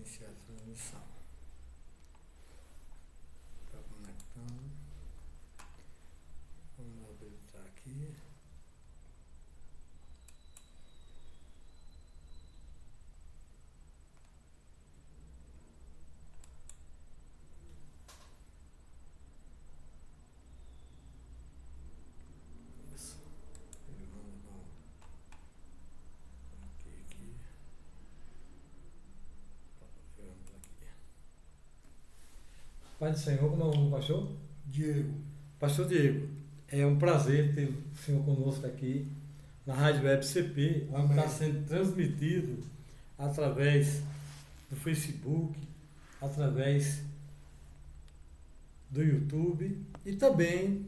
iniciar a transmissão. Está conectando. Vamos habilitar aqui. Isso. E vamos aqui. Vamos aqui. Pai do Senhor, como é o nome do pastor? Diego. Pastor Diego, é um prazer ter o senhor conosco aqui na Rádio Web CP, onde está sendo transmitido através do Facebook, através do YouTube e também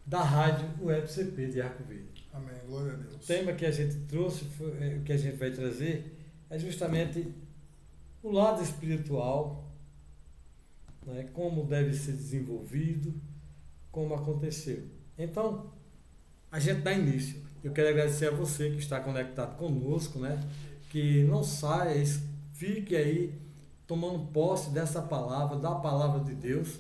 da Rádio Web CP de Arco Verde. Amém. Glória a Deus. O tema que a gente trouxe, que a gente vai trazer, é justamente o lado espiritual, né, como deve ser desenvolvido, como aconteceu. Então, a gente dá início. Eu quero agradecer a você que está conectado conosco, né, que não saia, fique aí tomando posse dessa palavra, da palavra de Deus,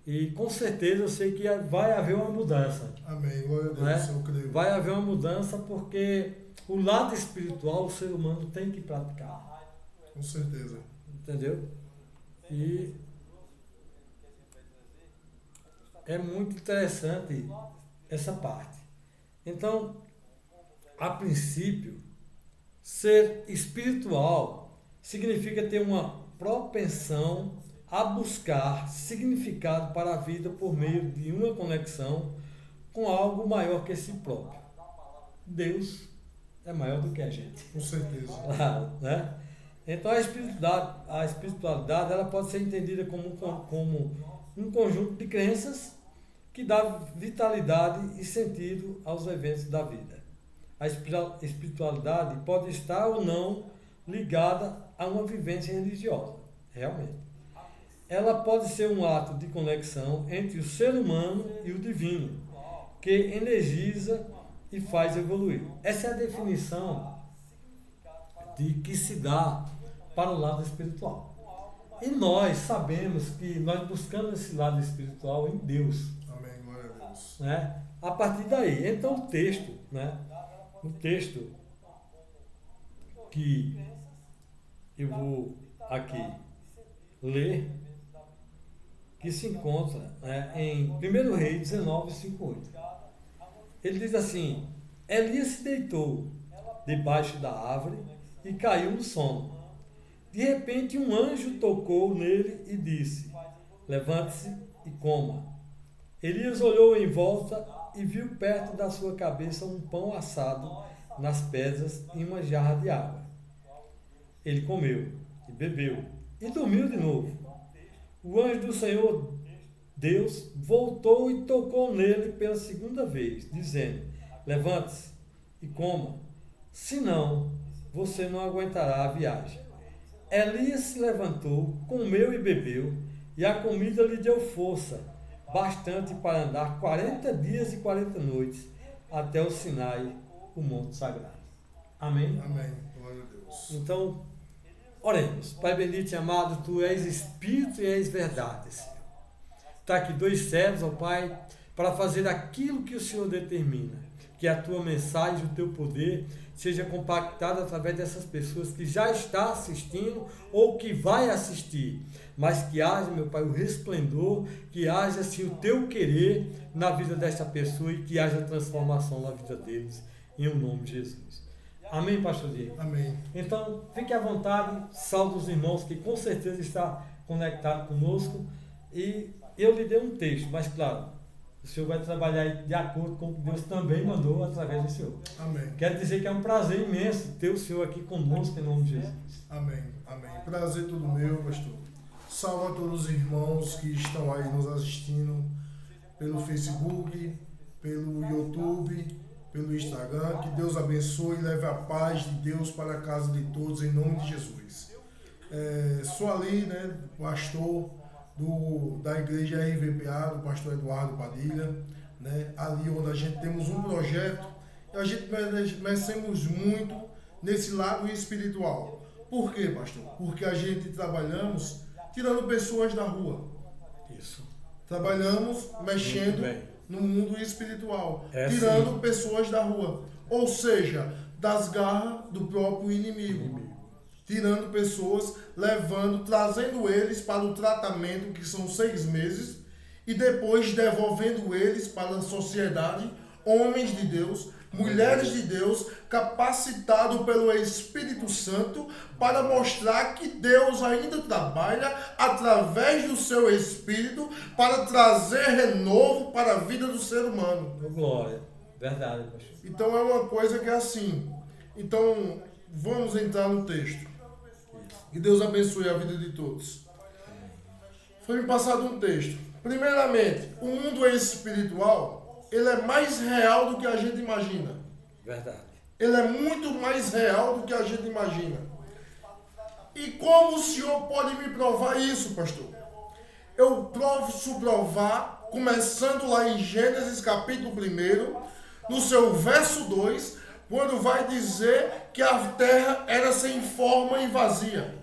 e com certeza eu sei que vai haver uma mudança. Amém. Glória a Deus. Né? Eu creio. Vai haver uma mudança porque o lado espiritual o ser humano tem que praticar. Com certeza. Entendeu? E é muito interessante essa parte. Então, a princípio, ser espiritual significa ter uma propensão a buscar significado para a vida por meio de uma conexão com algo maior que si próprio. Deus é maior do que a gente. Com certeza. Né? Então a espiritualidade ela pode ser entendida como um conjunto de crenças que dá vitalidade e sentido aos eventos da vida. A espiritualidade pode estar ou não ligada a uma vivência religiosa, realmente. Ela pode ser um ato de conexão entre o ser humano e o divino, que energiza e faz evoluir. Essa é a definição de que se dá para o lado espiritual. E nós sabemos que nós buscamos esse lado espiritual em Deus. Amém. Glória a Deus. Né? A partir daí, então o texto, né? O texto que eu vou aqui ler, que se encontra, né, em 1 Reis 19, 5:8. Ele diz assim: Elias se deitou debaixo da árvore e caiu no sono. De repente um anjo tocou nele e disse: levante-se e coma. Elias olhou em volta e viu perto da sua cabeça um pão assado nas pedras e uma jarra de água. Ele comeu e bebeu e dormiu de novo. O anjo do Senhor Deus voltou e tocou nele pela segunda vez, dizendo: levante-se e coma, senão você não aguentará a viagem. Elias se levantou, comeu e bebeu, e a comida lhe deu força, bastante para andar 40 dias e 40 noites até o Sinai, o monte sagrado. Amém? Amém. Glória a Deus. Então, oremos. Pai bendito e amado, Tu és Espírito e és verdade, Senhor. Está aqui 2 servos, ó Pai, para fazer aquilo que o Senhor determina. Que a Tua mensagem, o Teu poder, seja compactado através dessas pessoas que já está assistindo ou que vai assistir. Mas que haja, meu Pai, o resplendor, que haja, assim, o Teu querer na vida dessa pessoa e que haja transformação na vida deles, em o nome de Jesus. Amém, pastor Diego? Amém. Então, fique à vontade, salve os irmãos que com certeza está conectado conosco. E eu lhe dei um texto, mas claro, o senhor vai trabalhar de acordo com o que Deus também mandou através do senhor. Amém. Quero dizer que é um prazer imenso ter o senhor aqui conosco em nome de Jesus. Amém. Amém. Prazer todo meu, pastor. Salve a todos os irmãos que estão aí nos assistindo pelo Facebook, pelo YouTube, pelo Instagram. Que Deus abençoe e leve a paz de Deus para a casa de todos, em nome de Jesus. Sou ali, né, pastor da igreja RVPA, do pastor Eduardo Padilha, né, ali onde a gente temos um projeto e a gente merecemos muito nesse lado espiritual. Por quê, pastor? Porque a gente trabalhamos tirando pessoas da rua. Isso. Trabalhamos mexendo no mundo espiritual, tirando pessoas da rua. Ou seja, das garras do próprio inimigo. Tirando pessoas, trazendo eles para o tratamento, que são 6 meses, e depois devolvendo eles para a sociedade, homens de Deus, mulheres de Deus, capacitados pelo Espírito Santo para mostrar que Deus ainda trabalha através do seu Espírito para trazer renovo para a vida do ser humano. Glória. Verdade, pastor. Então é uma coisa que é assim. Então vamos entrar no texto. Que Deus abençoe a vida de todos. Foi me passado um texto. Primeiramente, o mundo espiritual, ele é mais real do que a gente imagina. Verdade. Ele é muito mais real do que a gente imagina. E como o senhor pode me provar isso, pastor? Eu posso provar, começando lá em Gênesis capítulo 1, no seu verso 2, quando vai dizer que a terra era sem forma e vazia.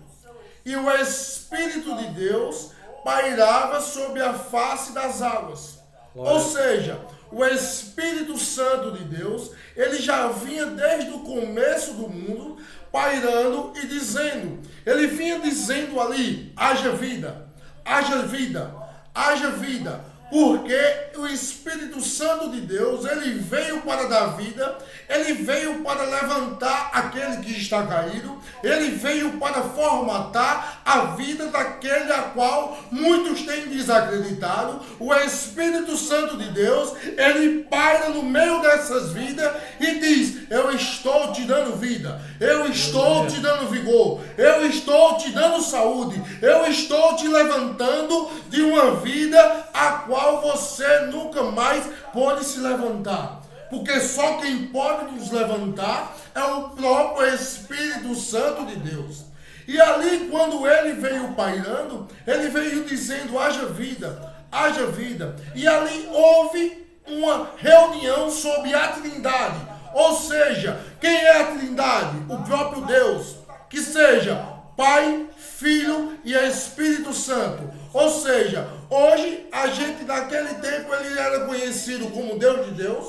E o Espírito de Deus pairava sobre a face das águas. Ou seja, o Espírito Santo de Deus, ele já vinha desde o começo do mundo pairando e dizendo. Ele vinha dizendo ali, haja vida, haja vida, haja vida. Porque o Espírito Santo de Deus, ele veio para dar vida, ele veio para levantar aquele que está caído, ele veio para formatar a vida daquele a qual muitos têm desacreditado. O Espírito Santo de Deus, ele paira no meio dessas vidas e diz: eu estou te dando vida, eu estou te dando vigor, eu estou te dando saúde, eu estou te levantando de uma vida a qual você nunca mais pode se levantar. Porque só quem pode nos levantar é o próprio Espírito Santo de Deus. E ali, quando ele veio pairando, ele veio dizendo: haja vida, haja vida. E ali houve uma reunião sobre a Trindade. Ou seja, quem é a Trindade? O próprio Deus. Que seja Pai, Filho e Espírito Santo. Ou seja, hoje a gente naquele tempo ele era conhecido como Deus de Deus,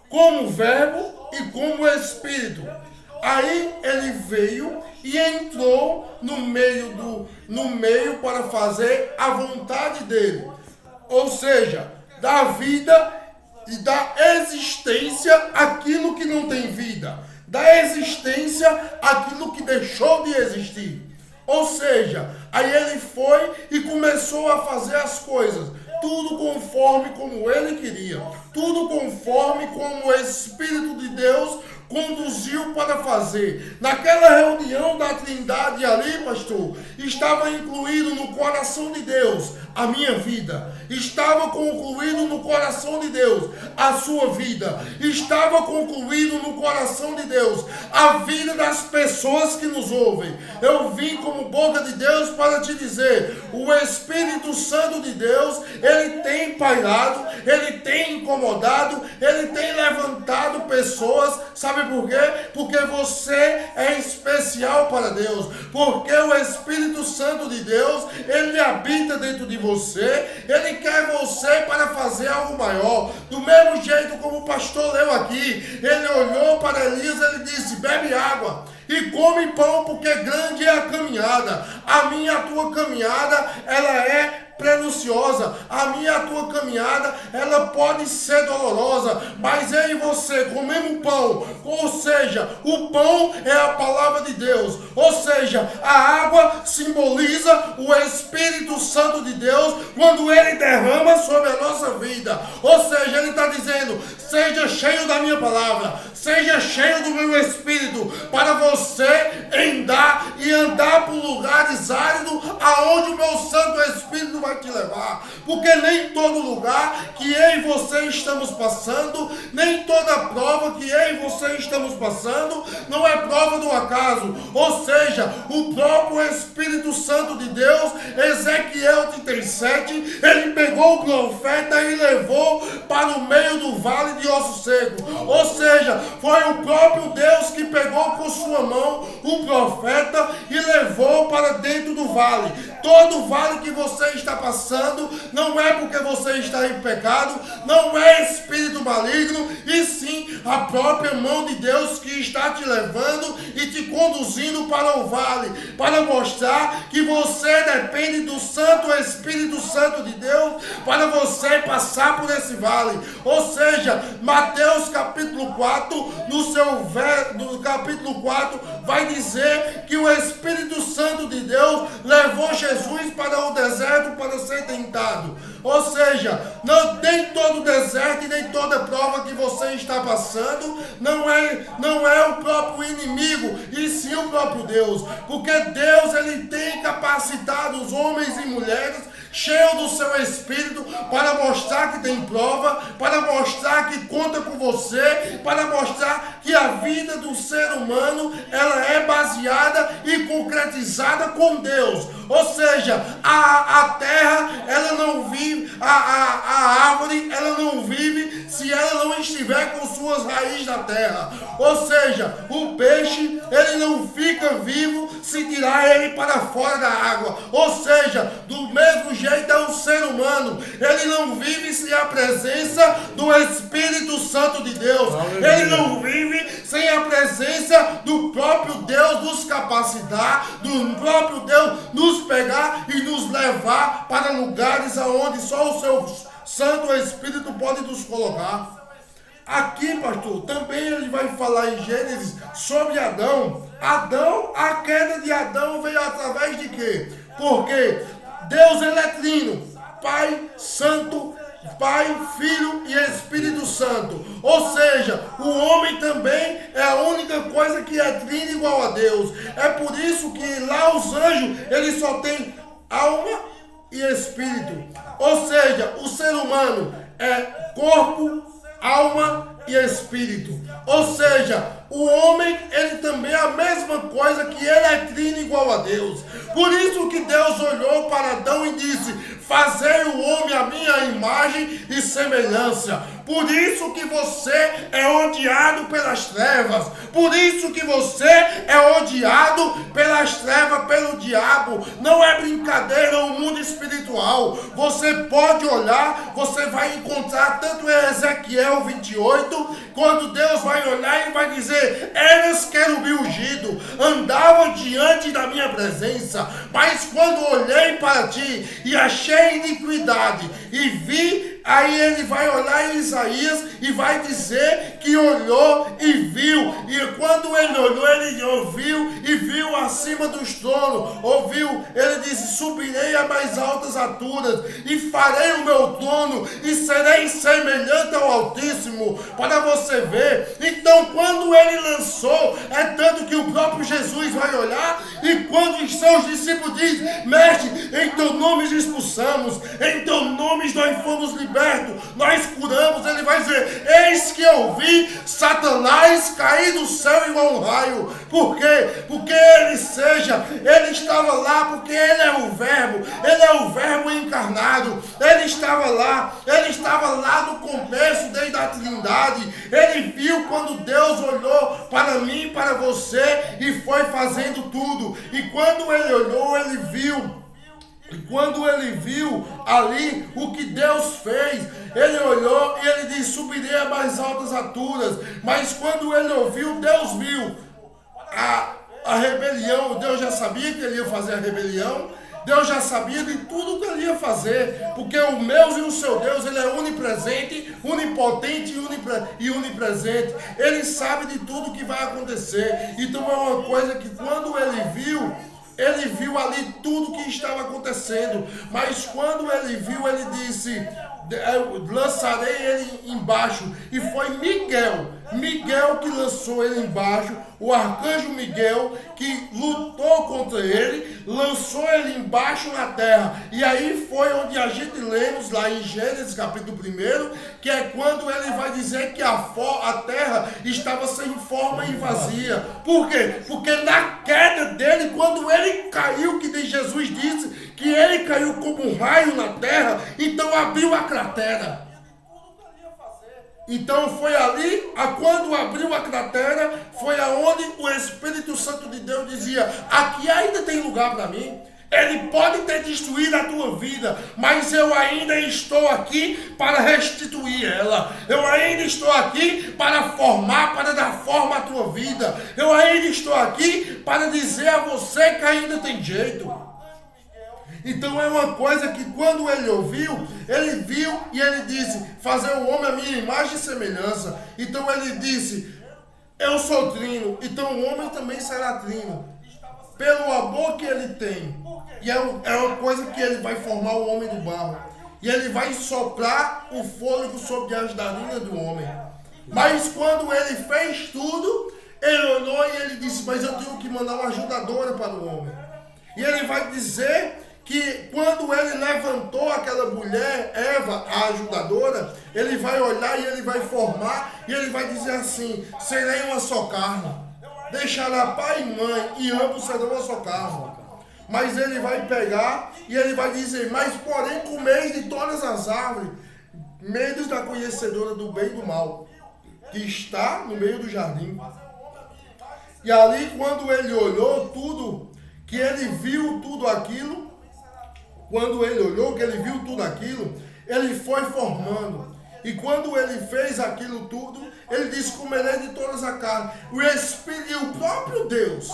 como Verbo e como Espírito. Aí ele veio e entrou no meio para fazer a vontade dele. Ou seja, da vida e da existência aquilo que não tem vida, da existência aquilo que deixou de existir. Ou seja, aí ele foi e começou a fazer as coisas, tudo conforme como ele queria, tudo conforme como o Espírito de Deus conduziu para fazer. Naquela reunião da Trindade ali, pastor, estava incluído no coração de Deus a minha vida, estava concluído no coração de Deus a sua vida, estava concluído no coração de Deus a vida das pessoas que nos ouvem. Eu vim como boca de Deus para te dizer: o Espírito Santo de Deus, ele tem pairado, ele tem incomodado, ele tem levantado pessoas. Sabe por quê? Porque você é especial para Deus, porque o Espírito Santo de Deus, ele habita dentro de você, ele quer você para fazer algo maior. Do mesmo jeito como o pastor leu aqui, ele olhou para Elias, ele disse: bebe água e come pão, porque grande é a caminhada. A minha e a tua caminhada, ela é prenupciosa. A minha e a tua caminhada, ela pode ser dolorosa, mas eu e você comemos pão, ou seja, o pão é a palavra de Deus, ou seja, a água simboliza o Espírito Santo de Deus quando ele derrama sobre a nossa vida. Ou seja, ele está dizendo: seja cheio da minha palavra, seja cheio do meu Espírito, para você andar por lugares áridos, aonde o meu Santo Espírito vai te levar. lugar. Porque nem todo lugar que eu e você estamos passando, nem toda prova que eu e você estamos passando, não é prova do acaso. Ou seja, o próprio Espírito Santo de Deus, Ezequiel 37, ele pegou o profeta e levou para o meio do vale de ossos secos. Ou seja, foi o próprio Deus que pegou com sua mão o profeta e levou para dentro do vale. Todo vale que você está passando não é porque você está em pecado, não é espírito maligno, e sim a própria mão de Deus que está te levando e te conduzindo para o vale, para mostrar que você depende do Santo Espírito Santo de Deus para você passar por esse vale. Ou seja, Mateus capítulo 4, no capítulo 4, vai dizer que o Espírito Santo de Deus levou Jesus para o deserto para ser tentado. Ou seja, não tem todo deserto e nem toda prova que você está passando, não é o próprio inimigo, e sim o próprio Deus. Porque Deus, ele tem capacitado os homens e mulheres cheios do seu Espírito para mostrar que tem prova, para mostrar que conta com você, para mostrar que a vida do ser humano, ela é baseada e concretizada com Deus. Ou seja, a terra, ela não vive, a árvore, ela não vive se ela não estiver com suas raízes na terra. Ou seja, o peixe, ele não fica vivo se tirar ele para fora da água. Ou seja, do mesmo jeito é o ser humano, ele não vive sem a presença do Espírito Santo de Deus. Ele não vive sem a presença do próprio Deus nos capacitar, do próprio Deus nos pegar e nos levar para lugares aonde só o seu Santo Espírito pode nos colocar. Aqui, pastor, também ele vai falar em Gênesis sobre Adão. A queda de Adão veio através de quê? Porque Deus, ele é trino, Pai Santo, Pai, Filho e Espírito Santo. Ou seja, o homem também é a única coisa que é trino igual a Deus. É por isso que lá os anjos, eles só têm alma e espírito. Ou seja, o ser humano é corpo, alma e espírito. Ou seja, o homem, ele também é a mesma coisa, que ele é trino igual a Deus. Por isso que Deus olhou para Adão e disse: fazei o homem a minha imagem e semelhança. Por isso que você é odiado pelas trevas. Por isso que você é odiado pelas trevas, pelo diabo. Não é brincadeira o mundo espiritual. Você pode olhar, você vai encontrar tanto em Ezequiel 28, quando Deus vai olhar e vai dizer: eras querubim ungido, andava diante da minha presença, mas quando olhei para ti e achei iniquidade e vi. Aí ele vai olhar em Isaías e vai dizer que olhou e viu. E quando ele olhou, ele ouviu e viu acima dos tronos. Ouviu, ele disse: subirei a mais altas alturas e farei o meu trono e serei semelhante ao Altíssimo. Para você ver. Então, quando ele lançou, é tanto que o próprio Jesus vai olhar, e quando os seus discípulos dizem: mestre, em teu nome expulsamos, em teu nome nós fomos libertos, nós curamos, ele vai dizer: eis que eu vi Satanás cair do céu igual um raio. Por quê? Porque ele estava lá, porque ele é o verbo encarnado. Ele estava lá no começo, desde a Trindade. Ele viu quando Deus olhou para mim e para você e foi fazendo tudo. E quando ele olhou, ele viu. E quando ele viu ali o que Deus fez, ele olhou e ele disse: subirei a mais altas alturas. Mas quando ele ouviu, Deus viu a rebelião. Deus já sabia que ele ia fazer a rebelião. Deus já sabia de tudo que ele ia fazer, porque o meu e o seu Deus, ele é onipresente, onipotente e onipresente. Ele sabe de tudo que vai acontecer. Então é uma coisa que quando ele viu ali tudo que estava acontecendo. Mas quando ele viu, ele disse: lançarei ele embaixo. E foi Miguel que lançou ele embaixo, o arcanjo Miguel que lutou contra ele, lançou ele embaixo na terra. E aí foi onde a gente lemos lá em Gênesis capítulo 1, que é quando ele vai dizer que a terra estava sem forma e vazia. Por quê? Porque na queda dele, quando ele caiu, que Jesus disse que ele caiu como um raio na terra, então abriu a cratera. Então foi ali, quando abriu a cratera, foi aonde o Espírito Santo de Deus dizia: aqui ainda tem lugar para mim. Ele pode ter destruído a tua vida, mas eu ainda estou aqui para restituir ela. Eu ainda estou aqui para formar, para dar forma à tua vida. Eu ainda estou aqui para dizer a você que ainda tem jeito. Então é uma coisa que quando ele ouviu, ele viu e ele disse: fazer o homem a minha imagem e semelhança. Então ele disse: eu sou trino, então o homem também será trino. Pelo amor que ele tem. E é uma coisa que ele vai formar o homem do barro. E ele vai soprar o fôlego sobre as narinas do homem. Mas quando ele fez tudo, ele olhou e ele disse: mas eu tenho que mandar uma ajudadora para o homem. E ele vai dizer que quando ele levantou aquela mulher, Eva, a ajudadora, ele vai olhar e ele vai formar, e ele vai dizer assim: serei uma só carne, deixará pai e mãe, e ambos serão uma só carne. Mas ele vai pegar e ele vai dizer: mas porém comeis de todas as árvores, menos da conhecedora do bem e do mal, que está no meio do jardim. E ali, quando ele olhou tudo, que ele viu tudo aquilo, quando ele olhou, que ele viu tudo aquilo, ele foi formando. E quando ele fez aquilo tudo, ele disse: comerei de todas as carnes. O Espírito e o próprio Deus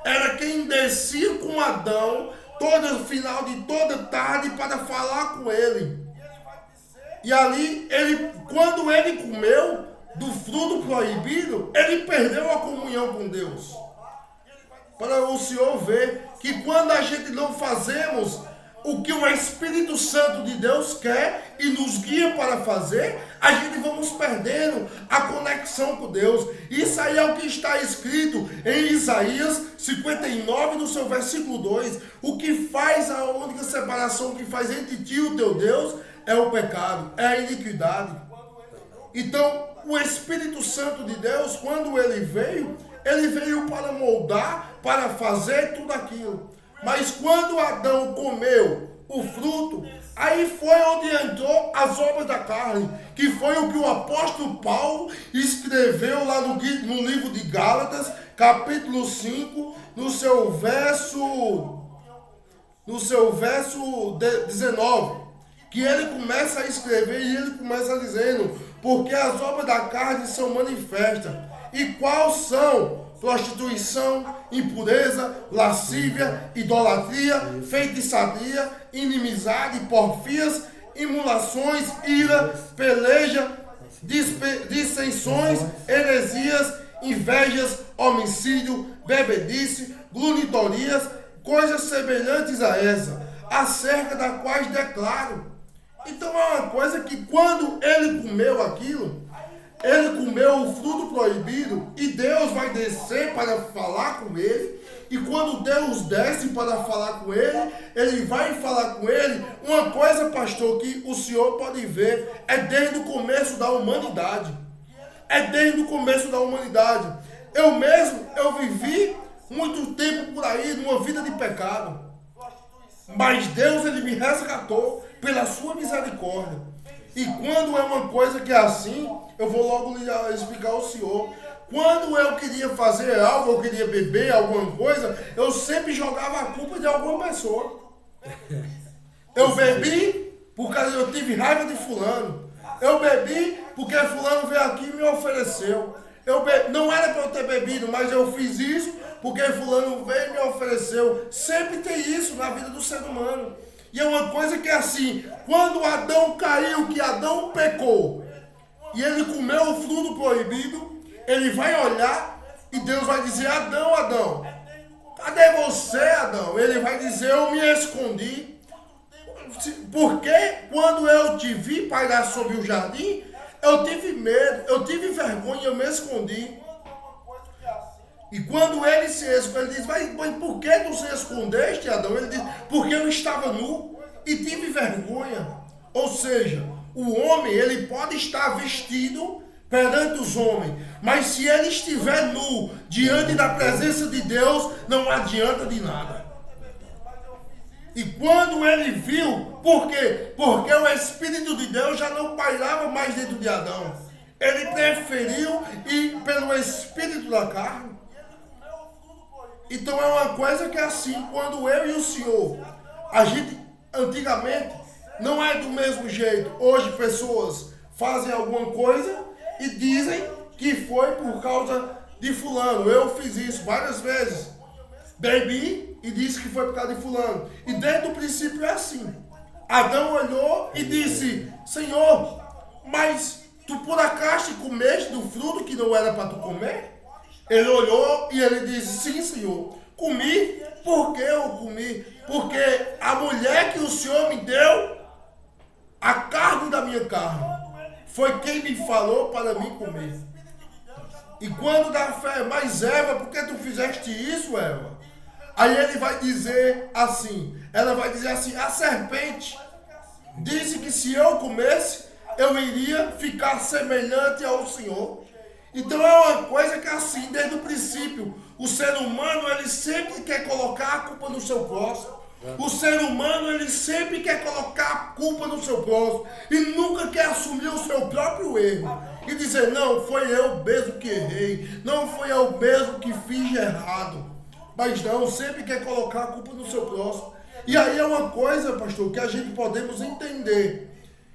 era quem descia com Adão todo final de toda tarde para falar com ele. E ali, quando ele comeu do fruto proibido, ele perdeu a comunhão com Deus. Para o Senhor ver que quando a gente não fazemos o que o Espírito Santo de Deus quer e nos guia para fazer, a gente vamos perdendo a conexão com Deus. Isso aí é o que está escrito em Isaías 59, no seu versículo 2. O que faz a única separação que faz entre ti e o teu Deus é o pecado, é a iniquidade. Então, o Espírito Santo de Deus, quando ele veio para moldar, para fazer tudo aquilo. Mas quando Adão comeu o fruto, aí foi onde entrou as obras da carne, que foi o que o apóstolo Paulo escreveu lá no livro de Gálatas, capítulo 5, no seu verso 19, que ele começa a escrever e ele começa dizendo: porque as obras da carne são manifestas. E quais são? Prostituição, impureza, lascívia, idolatria, feitiçaria, inimizade, porfias, imulações, ira, peleja, dissensões, heresias, invejas, homicídio, bebedice, glunitorias, coisas semelhantes a essa, acerca das quais declaro. Então é uma coisa que quando ele comeu aquilo, ele comeu o fruto proibido e Deus vai descer para falar com ele. E quando Deus desce para falar com ele, ele vai falar com ele. Uma coisa, pastor, que o senhor pode ver, é desde o começo da humanidade. É desde o começo da humanidade. Eu vivi muito tempo por aí, numa vida de pecado. Mas Deus, ele me resgatou pela sua misericórdia. E quando é uma coisa que é assim, eu vou logo lhe explicar ao senhor. Quando eu queria fazer algo, eu queria beber alguma coisa, eu sempre jogava a culpa de alguma pessoa. Eu bebi porque eu tive raiva de fulano. Eu bebi porque fulano veio aqui e me ofereceu. Não era para eu ter bebido, mas eu fiz isso porque fulano veio e me ofereceu. Sempre tem isso na vida do ser humano. E é uma coisa que é assim: quando Adão caiu, que Adão pecou, e ele comeu o fruto proibido, ele vai olhar e Deus vai dizer: Adão, Adão, cadê você, Adão? Ele vai dizer: eu me escondi. Porque quando eu te vi pairar sobre o jardim, eu tive medo, eu tive vergonha, eu me escondi. E quando ele se esconde, ele diz, mas por que tu se escondeste, Adão? Ele diz, porque eu estava nu e tive vergonha. Ou seja, o homem, ele pode estar vestido perante os homens, mas se ele estiver nu diante da presença de Deus, não adianta de nada. E quando ele viu, por quê? Porque o Espírito de Deus já não pairava mais dentro de Adão. Ele preferiu ir pelo Espírito da carne. Então é uma coisa que é assim, quando eu e o Senhor, a gente antigamente não é do mesmo jeito. Hoje pessoas fazem alguma coisa e dizem que foi por causa de fulano. Eu fiz isso várias vezes. Bebi e disse que foi por causa de fulano. E desde o princípio é assim. Adão olhou e disse, Senhor, mas tu por acaso comeste do fruto que não era para tu comer? Ele olhou e ele disse, sim, Senhor, comi. Por que eu comi? Porque a mulher que o Senhor me deu, a carne da minha carne, foi quem me falou para mim comer. E quando dá fé, mas Eva, por que tu fizeste isso, Eva? Aí ele vai dizer assim, ela vai dizer assim, a serpente disse que se eu comesse, eu iria ficar semelhante ao Senhor. Então é uma coisa que é assim, desde o princípio, o ser humano, ele sempre quer colocar a culpa no seu próximo. O ser humano, ele sempre quer colocar a culpa no seu próximo e nunca quer assumir o seu próprio erro e dizer, não, foi eu mesmo que errei, não foi eu mesmo que fiz de errado. Mas não, sempre quer colocar a culpa no seu próximo. E aí é uma coisa, pastor, que a gente podemos entender,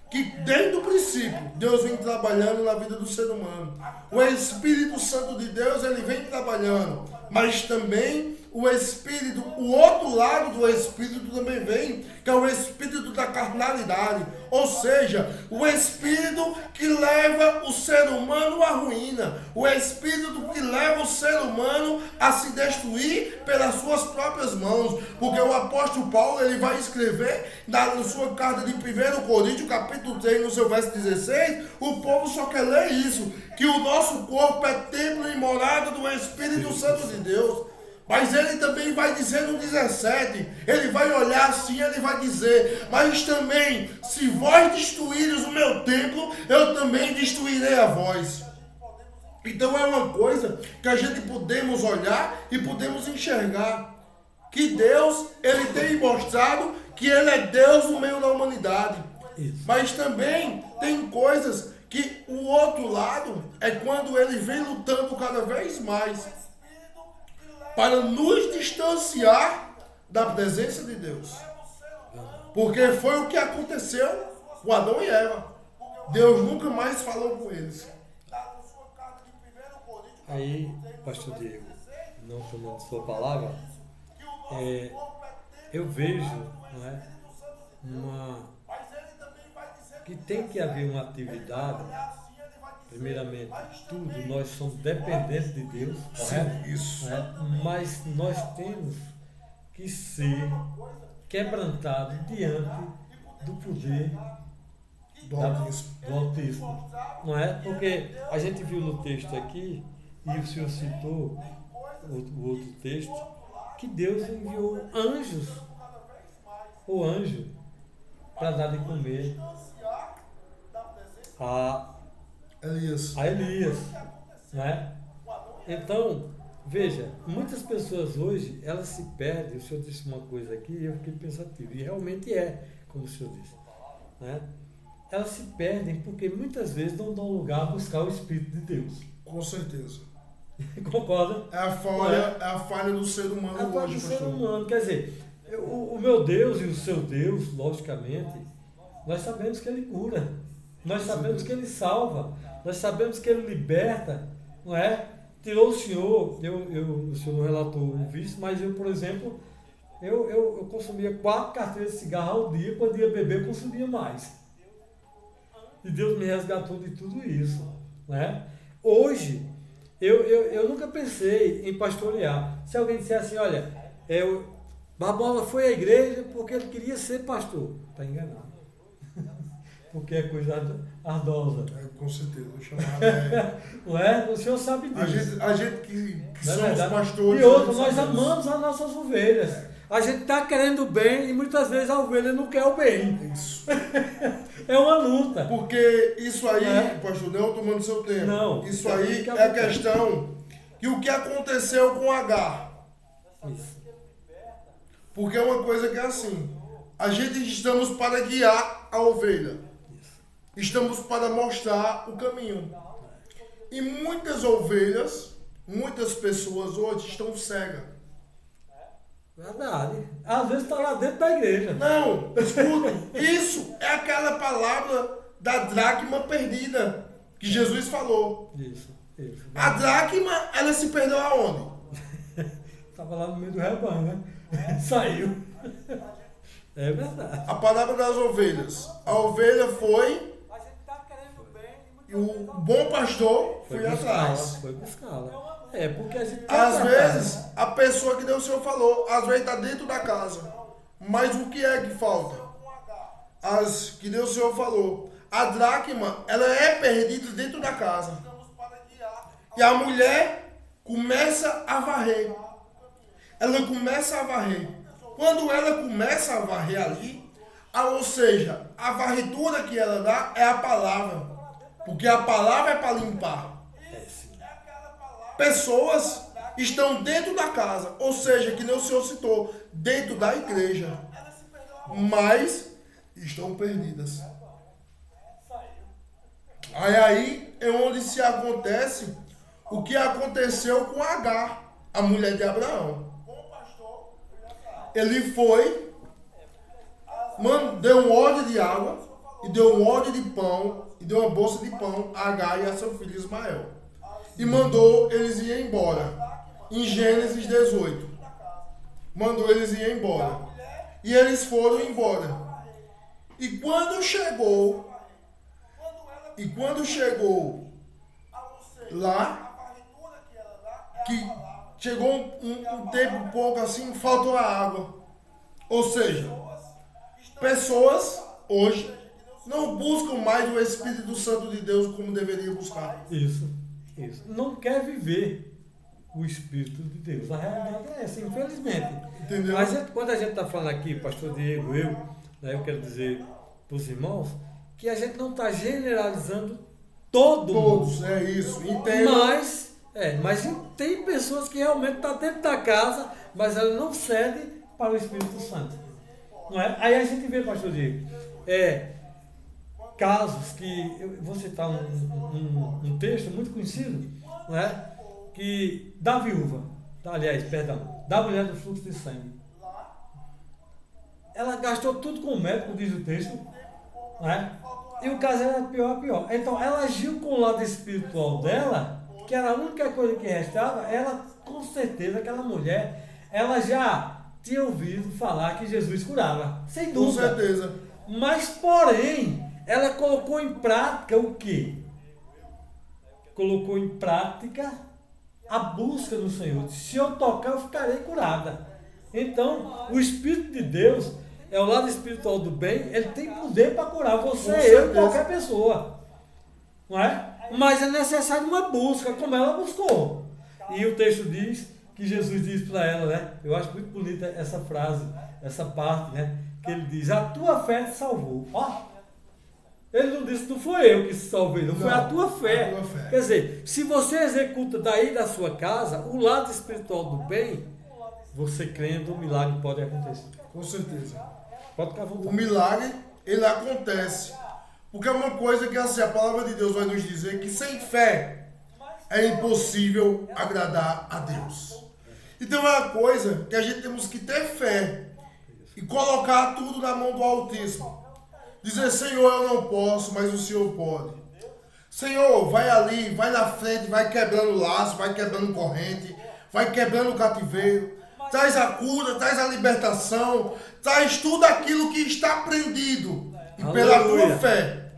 que desde o princípio Deus vem trabalhando na vida do ser humano. O Espírito Santo de Deus, ele vem trabalhando, mas também o Espírito, o outro lado do Espírito também vem, que é o Espírito da carnalidade, ou seja, o Espírito que leva o ser humano à ruína, o Espírito que leva o ser humano a se destruir pelas suas próprias mãos, porque o apóstolo Paulo, ele vai escrever na sua carta de 1 Coríntios, capítulo 3, no seu verso 16, o povo só quer ler isso, que o nosso corpo é templo e morada do Espírito Santo de Deus. Mas ele também vai dizer no 17, ele vai olhar assim, ele vai dizer, mas também, se vós destruíres o meu templo, eu também destruirei a vós. Então é uma coisa que a gente podemos olhar e podemos enxergar, que Deus, ele tem mostrado que ele é Deus no meio da humanidade. Isso. Mas também tem coisas que o outro lado é quando ele vem lutando cada vez mais para nos distanciar da presença de Deus. Porque foi o que aconteceu com Adão e Eva. Deus nunca mais falou com eles. Aí, pastor Diego, não tomando sua palavra, eu vejo, não é, que tem que haver uma atividade. Primeiramente, tudo, nós somos dependentes de Deus, correto? Isso. Mas nós temos que ser quebrantados diante do poder do Altíssimo. Não é? Porque a gente viu no texto aqui, e o senhor citou o outro texto, que Deus enviou anjos, o anjo, para dar de comer a Elias, né? Então, veja, muitas pessoas hoje, elas se perdem. O senhor disse uma coisa aqui e eu fiquei pensativo, e realmente é, como o senhor disse, né? Elas se perdem porque muitas vezes não dão lugar a buscar o Espírito de Deus. Com certeza. Concorda? É a falha do ser humano hoje, a falha do ser humano, quer dizer, o meu Deus e o seu Deus, logicamente, nós sabemos que Ele cura, nós sabemos que Ele salva, nós sabemos que Ele liberta, não é? Tirou o senhor, o senhor não relatou o vício, mas eu, por exemplo, eu consumia 4 carteiras de cigarro ao dia, quando ia beber eu consumia mais. E Deus me resgatou de tudo isso, né? Hoje, eu nunca pensei em pastorear. Se alguém disser assim, olha, Barbosa foi à igreja porque ele queria ser pastor. Está enganado. Porque é coisa ardosa. Com certeza. Não é? O senhor sabe disso. A gente que somos verdade? pastores. E outro, nós amamos as nossas ovelhas. A gente está querendo o bem e muitas vezes a ovelha não quer o bem. Isso. É uma luta. Porque isso aí, pastor, não tomando seu tempo. Não. Isso aí é a questão que o que aconteceu com Agar. Isso. Porque é uma coisa que é assim. A gente estamos para guiar a ovelha. Estamos para mostrar o caminho. E muitas ovelhas, muitas pessoas hoje estão cegas. Verdade. Às vezes está lá dentro da igreja. Não, escuta. Isso é aquela palavra da dracma perdida que Jesus falou. Isso. A dracma, ela se perdeu aonde? Estava lá no meio do rebanho, né? Saiu. É verdade. A palavra das ovelhas. A ovelha foi e o bom pastor foi atrás. Foi buscá-la. É, porque a gente Às vezes, a pessoa que Deus o Senhor falou, às vezes está dentro da casa. Mas o que é que falta? As que Deus o Senhor falou. A dracma, ela é perdida dentro da casa. E a mulher começa a varrer. Ela começa a varrer. Quando ela começa a varrer ali, ou seja, a varredura que ela dá é a palavra. Porque a palavra é para limpar. Pessoas estão dentro da casa, ou seja, que nem o Senhor citou, dentro da igreja, mas estão perdidas. Aí é onde se acontece o que aconteceu com Agar, a mulher de Abraão. Ele foi, deu um odre de água, e deu um odre de pão, e deu uma bolsa de pão a Agar e a seu filho Ismael. E mandou eles ir embora. Em Gênesis 18. Mandou eles ir embora. E eles foram embora. E quando chegou lá, que chegou um tempo pouco assim, faltou a água. Ou seja, pessoas hoje não buscam mais o Espírito Santo de Deus como deveriam buscar. Isso. Não quer viver o Espírito de Deus. A realidade é essa, infelizmente. Entendeu? Mas quando a gente está falando aqui, pastor Diego, eu quero dizer para os irmãos, que a gente não está generalizando Todos, é isso. Entendo. Mas tem pessoas que realmente estão dentro da casa, mas elas não cedem para o Espírito Santo. Não é? Aí a gente vê, pastor Diego, casos que, eu vou citar um texto muito conhecido, não é? Que da mulher do fluxo de sangue. Ela gastou tudo com o médico, diz o texto, não é? E o caso era pior. Então ela agiu com o lado espiritual dela, que era a única coisa que restava. Ela, com certeza, aquela mulher, ela já tinha ouvido falar que Jesus curava, sem dúvida. Com certeza. Mas, porém, ela colocou em prática o quê? Colocou em prática a busca do Senhor. Se eu tocar, eu ficarei curada. Então, o Espírito de Deus é o lado espiritual do bem, ele tem poder para curar você, eu e qualquer pessoa. Não é? Mas é necessário uma busca, como ela buscou. E o texto diz que Jesus diz para ela, né? Eu acho muito bonita essa frase, essa parte, né? Que ele diz, a tua fé te salvou. Ó, ele não disse, não foi eu que se salvei, não foi a tua fé. Quer dizer, se você executa daí da sua casa, o lado espiritual do bem, você crendo, o milagre pode acontecer. Com certeza. Pode ficar à vontade. O milagre, ele acontece. Porque é uma coisa que assim, a palavra de Deus vai nos dizer que sem fé é impossível agradar a Deus. Então é uma coisa que a gente temos que ter fé e colocar tudo na mão do Altíssimo. Dizer, Senhor, eu não posso, mas o Senhor pode. Senhor, vai ali, vai na frente, vai quebrando laço, vai quebrando corrente, vai quebrando o cativeiro. Traz a cura, traz a libertação, traz tudo aquilo que está prendido. E pela tua fé,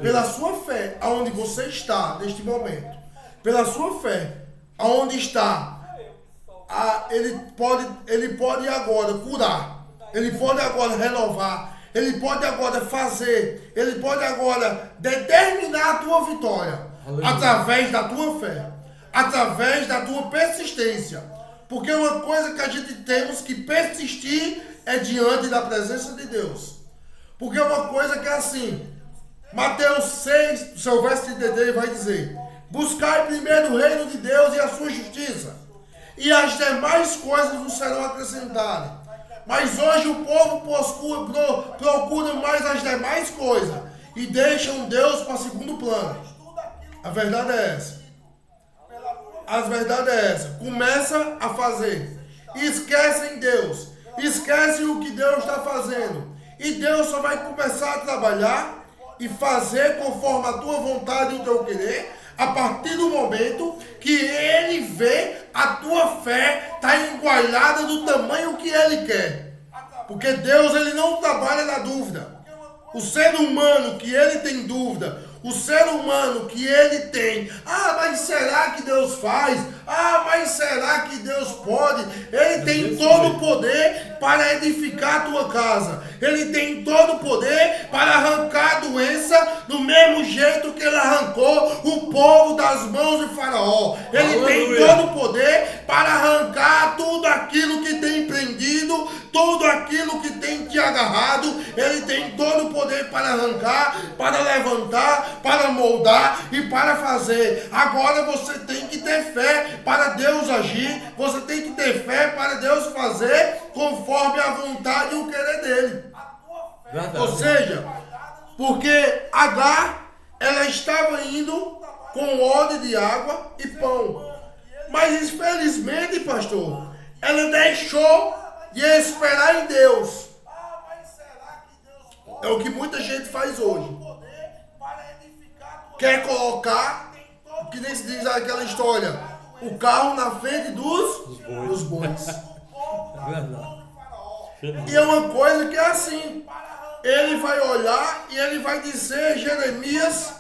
pela sua fé, aonde você está neste momento, pela sua fé, aonde está ele pode agora curar, ele pode agora renovar, ele pode agora fazer, ele pode agora determinar a tua vitória, através da tua fé, através da tua persistência. Porque uma coisa que a gente temos que persistir é diante da presença de Deus. Porque uma coisa que é assim, Mateus 6, seu verso 33 vai dizer: buscai primeiro o reino de Deus e a sua justiça, e as demais coisas nos serão acrescentadas. Mas hoje o povo procura mais as demais coisas e deixam Deus para segundo plano. A verdade é essa. A verdade é essa. Começa a fazer. Esquecem Deus. Esquecem o que Deus está fazendo. E Deus só vai começar a trabalhar e fazer conforme a tua vontade e o teu querer, a partir do momento que Ele vê a tua fé está enguailada do tamanho que Ele quer. Porque Deus, Ele não trabalha na dúvida. O ser humano que ele tem dúvida, o ser humano que ele tem, mas será que Deus faz? Mas será que Deus pode? Ele tem todo o poder para edificar a tua casa. Ele tem todo o poder para arrancar a doença do mesmo jeito que ele arrancou o povo das mãos de Faraó. Ele tem todo o poder para arrancar tudo aquilo que tem prendido, tudo aquilo que tem te agarrado. Ele tem todo o poder para arrancar, para levantar, para moldar e para fazer. Agora você tem que ter fé para Deus agir. Você tem que ter fé para Deus fazer conforme a vontade e o querer dele. Verdade. Ou seja, porque Agar, ela estava indo com odre de água e pão. Mas infelizmente, pastor, ela deixou de esperar em Deus. É o que muita gente faz hoje. Quer colocar, que nem se diz aquela história, o carro na frente dos bois. É verdade. E é uma coisa que é assim. Ele vai olhar e ele vai dizer, Jeremias,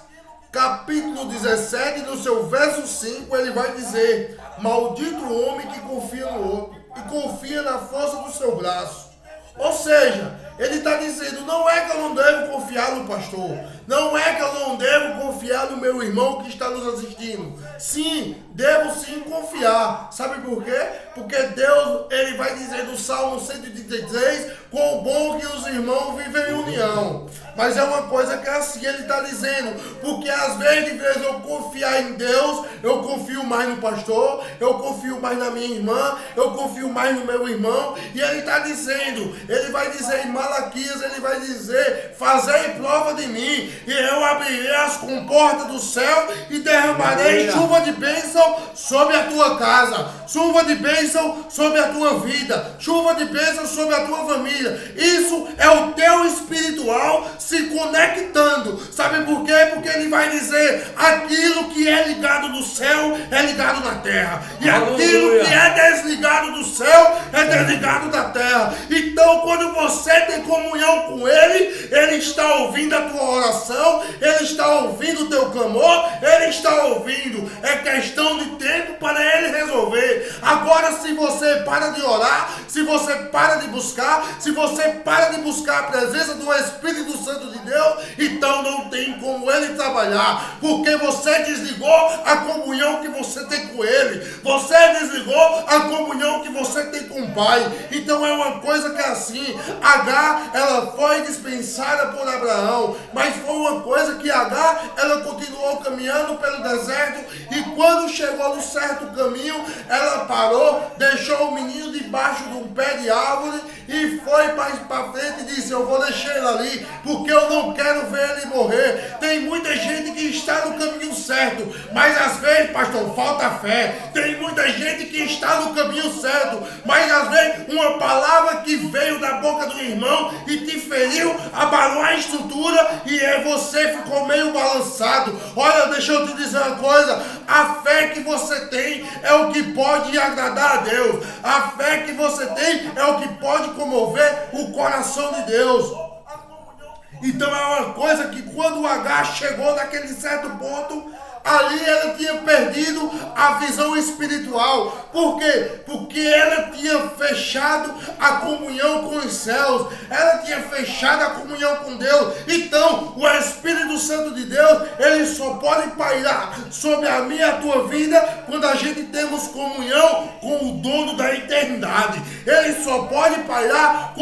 capítulo 17, no seu verso 5, ele vai dizer: maldito o homem que confia no outro e confia na força do seu braço. Ou seja, ele está dizendo, não é que eu não devo confiar no pastor, não é que eu não devo confiar no meu irmão que está nos assistindo. Sim, devo sim confiar. Sabe por quê? Porque Deus, ele vai dizer no Salmo 133, quão bom que os irmãos vivem em união. Mas é uma coisa que é assim, ele está dizendo, porque às vezes eu confiar em Deus, eu confio mais no pastor, eu confio mais na minha irmã, eu confio mais no meu irmão, e ele está dizendo, ele vai dizer em Malaquias, ele vai dizer, fazei prova de mim, e eu abrirei as comportas do céu e derramarei chuva de bênção sobre a tua casa, chuva de bênção sobre a tua vida, chuva de bênção sobre a tua família. Isso é o teu espiritual se conectando. Sabe por quê? Porque ele vai dizer, aquilo que é ligado no céu é ligado na terra, e aquilo que é desligado do céu é desligado da terra. Então quando você tem comunhão com ele, ele está ouvindo a tua oração, ele está ouvindo o teu clamor, ele está ouvindo. É questão de tempo para ele resolver. Agora, se você para de orar, se você para de buscar, se você para de buscar a presença do Espírito Santo de Deus, então não tem como ele trabalhar, porque você desligou a comunhão que você tem com ele, você desligou a comunhão que você tem com o Pai. Então é uma coisa que é assim, Agar, ela foi dispensada por Abraão, mas foi uma coisa que Agar, ela continuou caminhando pelo deserto, e quando chegou no certo caminho, ela parou, deixou o menino debaixo de um pé de árvore e foi para frente e disse, eu vou deixar ele ali, porque eu não quero ver ele morrer. Tem muita gente que está no caminho certo, mas às vezes, pastor, falta fé. Tem muita gente que está no caminho certo, mas às vezes uma palavra que veio da boca do irmão e te feriu, abalou a estrutura e você ficou meio balançado. Olha, deixa eu te dizer uma coisa, a fé que você tem é o que pode agradar a Deus. A fé que você tem é o que pode comover o coração de Deus. Então é uma coisa que quando o Agar chegou naquele certo ponto, Ali ela tinha perdido a visão espiritual. Por quê? Porque ela tinha fechado a comunhão com os céus. Ela tinha fechado a comunhão com Deus. Então, o Espírito Santo de Deus, ele só pode pairar sobre a minha e a tua vida quando a gente temos comunhão com o dono da eternidade. Ele só pode pairar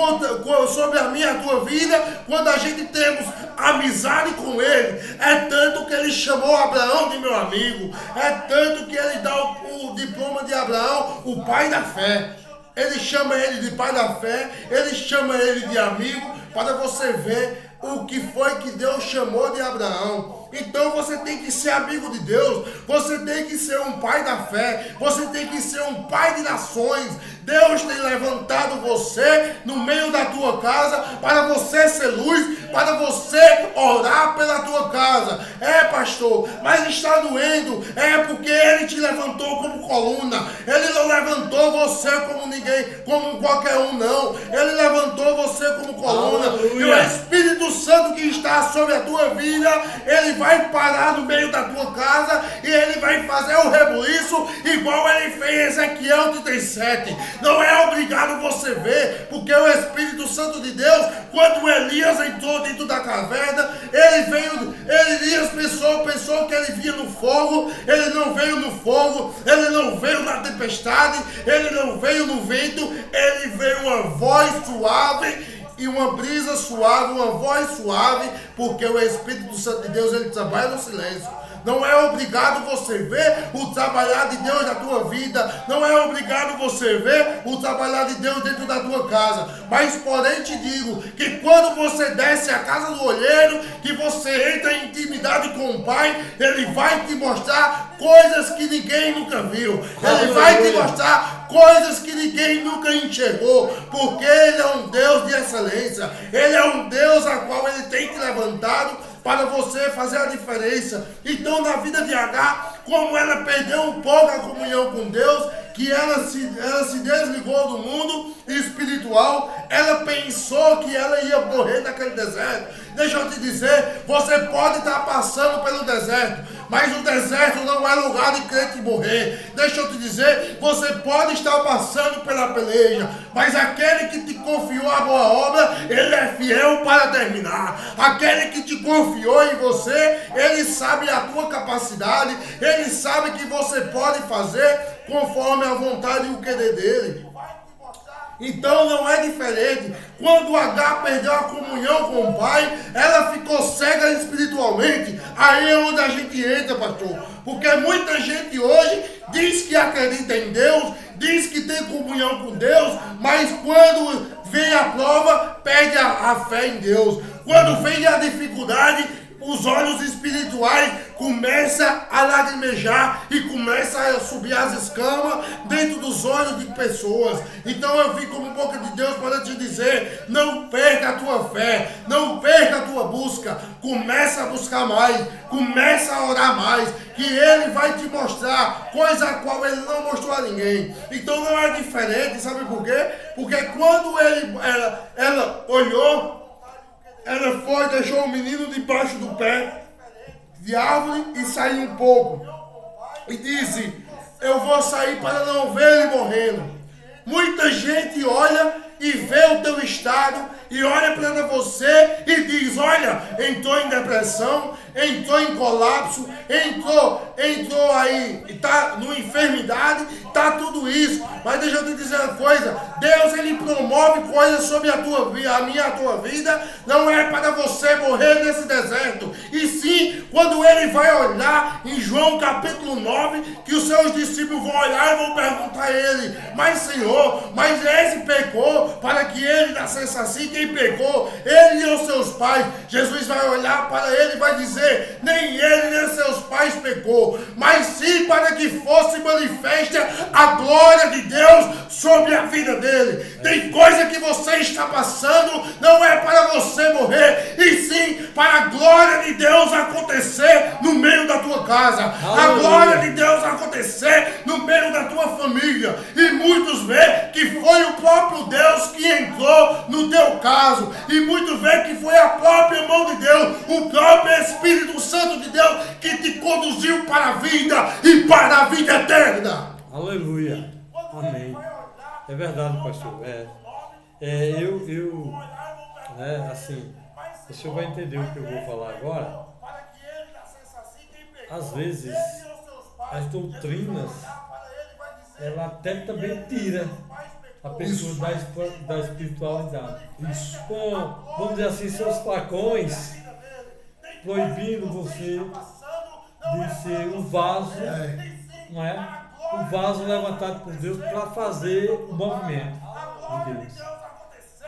sobre a minha e a tua vida quando a gente temos amizade com ele. É tanto que ele chamou Abraão de meu amigo. É tanto que ele dá o diploma de Abraão, o pai da fé. Ele chama ele de pai da fé. Ele chama ele de amigo, para você ver o que foi que Deus chamou de Abraão. Então você tem que ser amigo de Deus. Você tem que ser um pai da fé. Você tem que ser um pai de nações. Deus tem levantado você no meio da tua casa para você ser luz, para você orar pela tua casa. É, pastor, mas está doendo. É porque Ele te levantou como coluna. Ele não levantou você como ninguém, como qualquer um, não. Ele levantou você como coluna. Aleluia. E o Espírito Santo que está sobre a tua vida, ele vai parar no meio da tua casa e ele vai fazer o rebuliço igual ele fez em Ezequiel 37. Não é obrigado você ver, porque o Espírito Santo de Deus, quando Elias entrou dentro da caverna, Elias pensou que ele vinha no fogo. Ele não veio no fogo, ele não veio na tempestade, ele não veio no vento, ele veio uma voz suave e uma brisa suave, uma voz suave, porque o Espírito Santo de Deus, ele trabalha no silêncio. Não é obrigado você ver o trabalhar de Deus na tua vida. Não é obrigado você ver o trabalhar de Deus dentro da tua casa. Mas porém te digo que quando você desce a casa do olheiro, que você entra em intimidade com o Pai, Ele vai te mostrar coisas que ninguém nunca viu. Ele vai te mostrar coisas que ninguém nunca enxergou, porque Ele é um Deus de excelência. Ele é um Deus a qual Ele tem te levantado para você fazer a diferença. Então, na vida de Agar, como ela perdeu um pouco a comunhão com Deus, que ela se desligou do mundo espiritual, ela pensou que ela ia morrer naquele deserto. Deixa eu te dizer, você pode estar passando pelo deserto, mas o deserto não é lugar de crente morrer. Deixa eu te dizer, você pode estar passando pela peleja, mas aquele que te confiou a boa obra, ele é fiel para terminar. Aquele que te confiou em você, ele sabe a tua capacidade, ele sabe que você pode fazer conforme a vontade e o querer dele. Então não é diferente. Quando Agar perdeu a comunhão com o Pai, ela ficou cega espiritualmente. Aí é onde a gente entra, pastor. Porque muita gente hoje diz que acredita em Deus, diz que tem comunhão com Deus, mas quando vem a prova, perde a fé em Deus. Quando vem a dificuldade, os olhos espirituais começam a lagrimejar e começam a subir as escamas dentro dos olhos de pessoas. Então eu vim como boca de Deus para te dizer, não perca a tua fé, não perca a tua busca, começa a buscar mais, começa a orar mais, que Ele vai te mostrar coisa a qual Ele não mostrou a ninguém. Então não é diferente, sabe por quê? Porque quando ela olhou, ela foi, deixou o menino debaixo do pé de árvore e saiu um pouco. E disse, eu vou sair para não ver ele morrendo. Muita gente olha e vê o teu estado e olha para você e diz, olha, entrou em depressão, entrou em colapso, entrou aí, está numa enfermidade, está tudo isso. Mas deixa eu te dizer uma coisa, Deus, Ele promove coisas sobre a tua vida, a minha e a tua vida, não é para você morrer nesse deserto, e sim, quando Ele vai olhar em João capítulo 9, que os seus discípulos vão olhar e vão perguntar a Ele, mas Senhor, mas esse pecou para que ele nascesse assim, quem pecou? Ele e os seus pais. Jesus vai olhar para ele e vai dizer, nem ele nem seus pais pecou, mas sim para que fosse manifesta a glória de Deus sobre a vida dele. Tem coisa que você está passando, não é para você morrer, e sim para a glória de Deus acontecer no meio da tua casa, a glória de Deus acontecer no meio da tua família. E muitos veem que foi o próprio Deus que entrou no teu caso. E muito vê que foi a própria mão de Deus, o próprio Espírito Santo de Deus que te conduziu para a vida e para a vida eterna. Aleluia. Amém. É verdade, pastor. Assim, o senhor vai entender o que eu vou falar agora. Às vezes, as doutrinas, ela até também tira a pessoa da espiritualidade. Isso. Com, vamos dizer assim, seus facões, proibindo você de ser um vaso, não é? Um vaso levantado por Deus para fazer o movimento de Deus.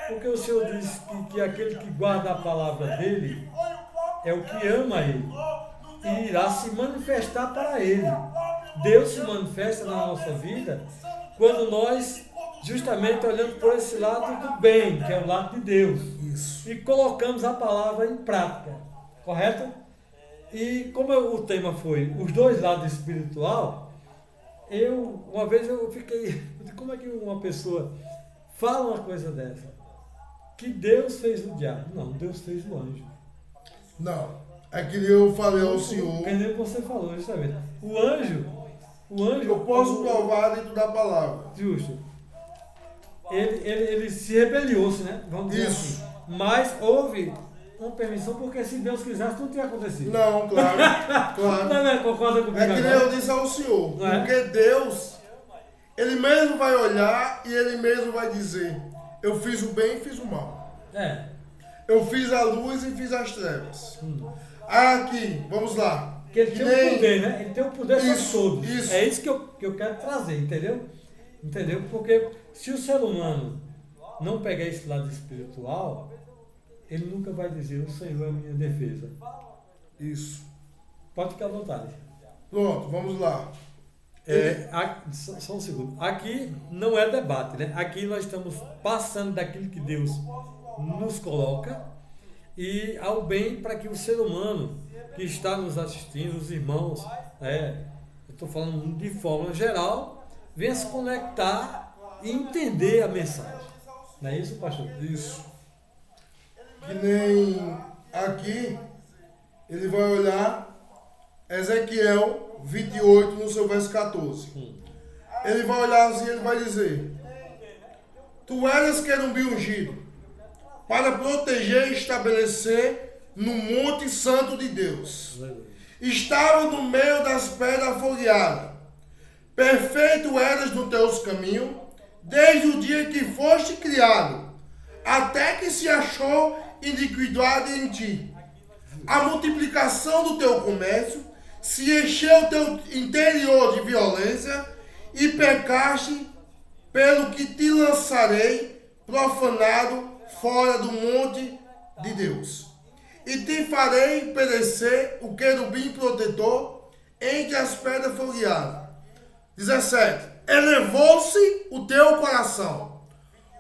Porque o Senhor diz que aquele que guarda a palavra dele é o que ama ele e irá se manifestar para ele. Deus se manifesta na nossa vida quando nós justamente olhamos por esse lado do bem, que é o lado de Deus. Isso. E colocamos a palavra em prática, correto? E como o tema foi os dois lados espiritual, uma vez eu fiquei, como é que uma pessoa fala uma coisa dessa? Que Deus fez o diabo. Não, Deus fez o anjo. Não, é que eu falei ao senhor. Que nem você falou, justamente. O anjo. Eu posso provar dentro da palavra. Justo. Ele se rebeliou-se, né? Vamos dizer Isso. assim. Mas houve uma permissão, porque se Deus quisesse, não tinha acontecido. Não, claro. Não, concorda comigo? É que nem agora? eu disse ao senhor. Não é? Porque Deus, Ele mesmo vai olhar e Ele mesmo vai dizer: eu fiz o bem e fiz o mal. Eu fiz a luz e fiz as trevas. Aqui, vamos lá. Porque ele tem o poder, né? Ele tem o poder sobre Isso, todos. isso. É isso que eu quero trazer, entendeu? Entendeu? Porque se o ser humano não pegar esse lado espiritual, ele nunca vai dizer: o Senhor é a minha defesa. Isso. Pode ficar à vontade. Pronto, vamos lá. Só um segundo. Aqui não é debate, né? Aqui nós estamos passando daquilo que Deus nos coloca e ao bem para que o ser humano que está nos assistindo, os irmãos, eu estou falando de forma geral, venha se conectar e entender a mensagem. Não é isso, pastor? Isso. Que nem aqui, ele vai olhar Ezequiel 28 no seu verso 14. Ele vai olhar assim e ele vai dizer: tu eras querumim ungido para proteger e estabelecer no monte santo de Deus. Estava no meio das pedras folheadas. Perfeito eras nos teus caminhos, desde o dia que foste criado, até que se achou iniquidade em ti. A multiplicação do teu comércio se encheu teu interior de violência e pecaste, pelo que te lançarei profanado fora do monte de Deus. E te farei perecer o querubim protetor entre as pedras folheadas. 17. Elevou-se o teu coração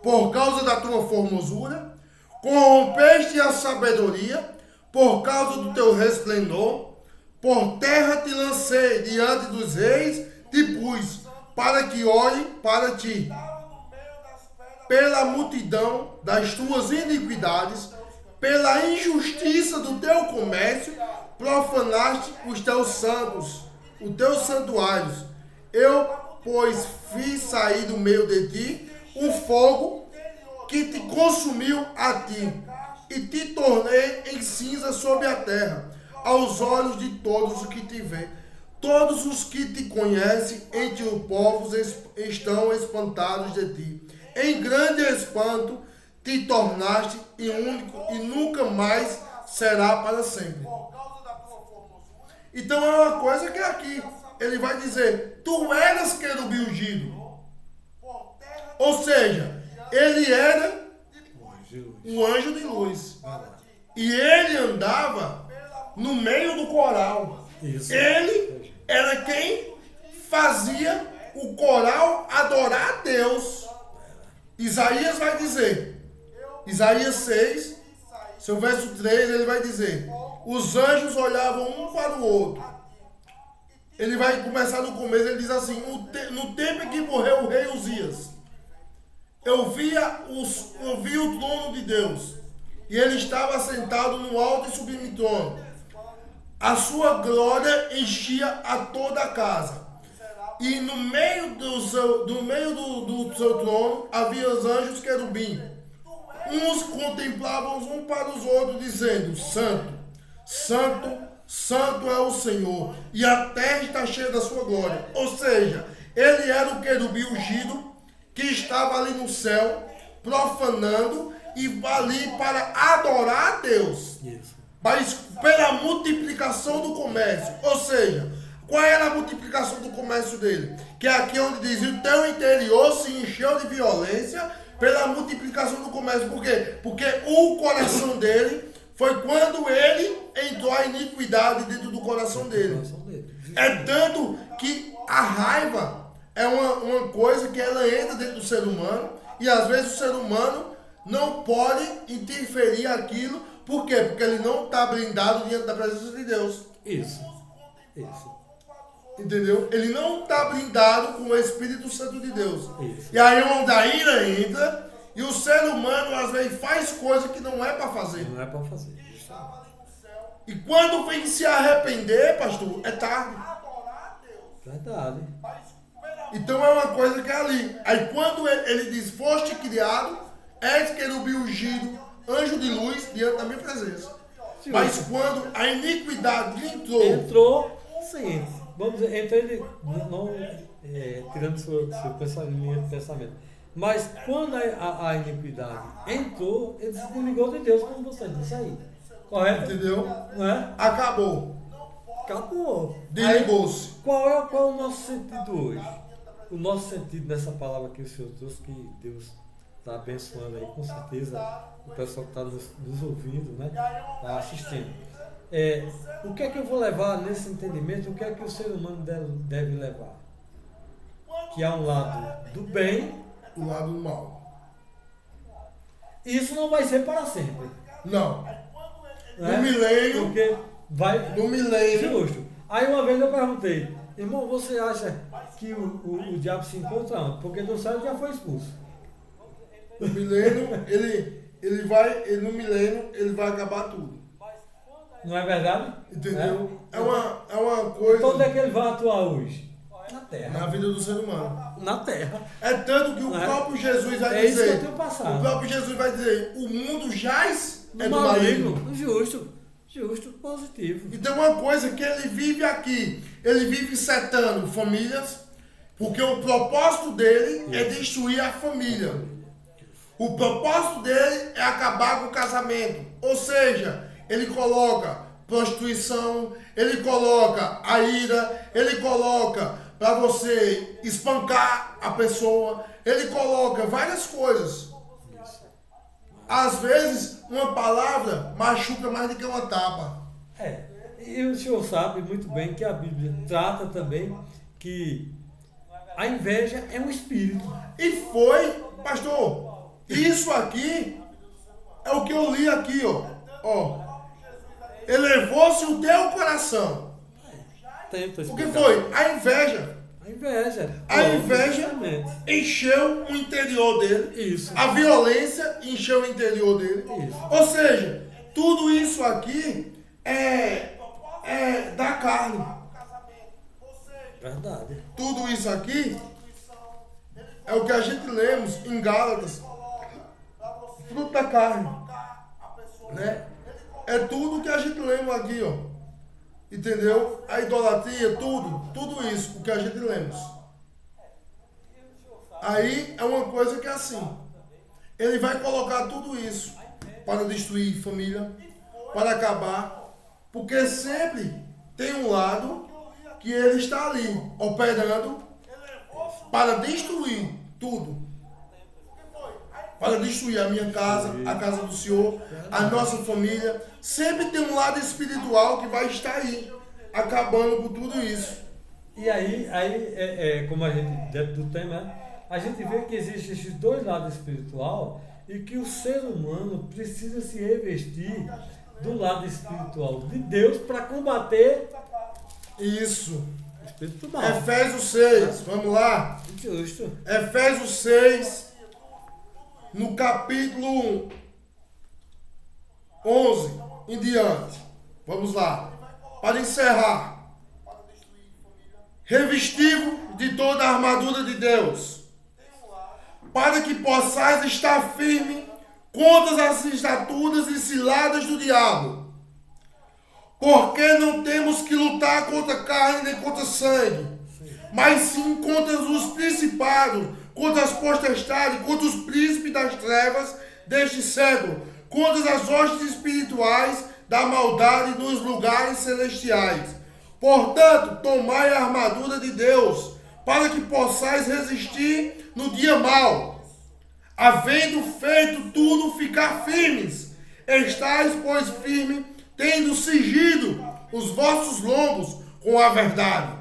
por causa da tua formosura, corrompeste a sabedoria por causa do teu resplendor. Por terra te lancei diante dos reis, te pus, para que olhe para ti. Pela multidão das tuas iniquidades, pela injustiça do teu comércio, profanaste os teus santos, os teus santuários. Eu, pois, fiz sair do meio de ti um fogo que te consumiu a ti, e te tornei em cinza sobre a terra, aos olhos de todos os que te veem. Todos os que te conhecem entre os povos estão espantados de ti. Em grande espanto te tornaste e único, e nunca mais será para sempre. Então é uma coisa que é aqui. Ele vai dizer: tu eras querubim ungido. Ou seja, ele era um anjo de luz. E ele andava no meio do coral. Isso. Ele era quem fazia o coral adorar a Deus. Isaías vai dizer, Isaías 6, seu verso 3, ele vai dizer: os anjos olhavam um para o outro. Ele vai começar no começo, ele diz assim: no tempo em que morreu o rei Uzias, eu vi o trono de Deus, e ele estava sentado no alto e sublime trono. A sua glória enchia a toda a casa. E no meio do seu trono havia os anjos querubim. Uns contemplavam um para os outros, dizendo: Santo, Santo, Santo é o Senhor, e a terra está cheia da sua glória. Ou seja, ele era o querubim ungido que estava ali no céu, profanando e ali para adorar a Deus. Isso. Mas pela multiplicação do comércio. Ou seja, qual era a multiplicação do comércio dele? Que é aqui onde diz: o teu interior se encheu de violência pela multiplicação do comércio. Por quê? Porque o coração dele foi quando ele entrou a iniquidade dentro do coração dele. É tanto que a raiva é uma coisa que ela entra dentro do ser humano, e às vezes o ser humano não pode interferir aquilo. Por quê? Porque ele não está blindado diante da presença de Deus. Isso. Entendeu? Ele não está blindado com o Espírito Santo de Deus. Isso. E aí onde a ira entra, e o ser humano às vezes faz coisa que não é para fazer. Não é para fazer. E quando vem se arrepender, pastor, é tarde. Verdade. Então é uma coisa que é ali. Aí quando ele diz: foste criado, és querubim ungido, anjo de luz, diante da minha presença. Sim. Mas quando a iniquidade entrou, sim. Vamos dizer, então ele não tirando seu linha de pensamento. Mas quando a iniquidade entrou, ele se desligou de Deus, como você disse aí. Correto? entendeu? Não é? Acabou. Acabou. Desligou-se. Qual é o nosso sentido hoje? O nosso sentido nessa palavra que o Senhor trouxe, que Deus está abençoando aí, com certeza, o pessoal que está nos ouvindo, né? Está assistindo. O que é que eu vou levar nesse entendimento? O que é que o ser humano deve levar? Que há um lado do bem, O lado do mal. isso não vai ser para sempre. Não. Né? No milênio. Porque vai. No milênio. Justo. Aí uma vez eu perguntei: irmão, você acha que o diabo se encontra onde? Porque do céu ele já foi expulso. No milênio, no milênio, ele vai acabar tudo. Não é verdade? Entendeu? É uma coisa. Então onde é que ele vai atuar hoje? Na Terra. Na vida do ser humano. Na Terra. É tanto que o próprio Jesus vai É isso que dizer. eu tenho passado. O próprio Jesus vai dizer: o mundo jaz é do maligno. maligno. Justo, positivo. Então uma coisa que ele vive aqui, ele vive setando famílias, porque o propósito dele é destruir a família. O propósito dele é acabar com o casamento. Ou seja, ele coloca prostituição, ele coloca a ira, ele coloca para você espancar a pessoa, ele coloca várias coisas. Às vezes, uma palavra machuca mais do que uma tapa. E o senhor sabe muito bem que a Bíblia trata também que a inveja é um espírito. E foi, pastor, isso aqui é o que eu li aqui, ó. Elevou-se o teu coração. O que foi? A inveja. A inveja encheu o interior dele. Isso. A violência encheu o interior dele. Isso. Ou seja, tudo isso aqui é da carne. Verdade. Tudo isso aqui é o que a gente lemos em Gálatas. Fruto da carne. Né? É tudo que a gente lemos aqui, ó. Entendeu? A idolatria, tudo isso, o que a gente lemos. Aí é uma coisa que é assim. Ele vai colocar tudo isso para destruir família, para acabar, porque sempre tem um lado que ele está ali, operando para destruir tudo. Para destruir a minha casa, a casa do Senhor, a nossa família. Sempre tem um lado espiritual que vai estar aí, acabando com tudo isso. E aí como a gente, dentro do tema, a gente vê que existem esses dois lados espiritual e que o ser humano precisa se revestir do lado espiritual de Deus para combater isso. O espírito mal. Efésios 6, vamos lá. Justo. Efésios 6, no capítulo 11 em diante. Vamos lá. Para encerrar. Revesti-vos de toda a armadura de Deus, para que possais estar firme contra as estaturas e ciladas do diabo. Porque não temos que lutar contra carne nem contra sangue, mas sim contra os principados, contra as potestades, contra os príncipes das trevas deste século, contra as hostes espirituais da maldade nos lugares celestiais. Portanto, tomai a armadura de Deus, para que possais resistir no dia mau. Havendo feito tudo, ficar firmes. Estais, pois, firmes, tendo cingido os vossos lombos com a verdade,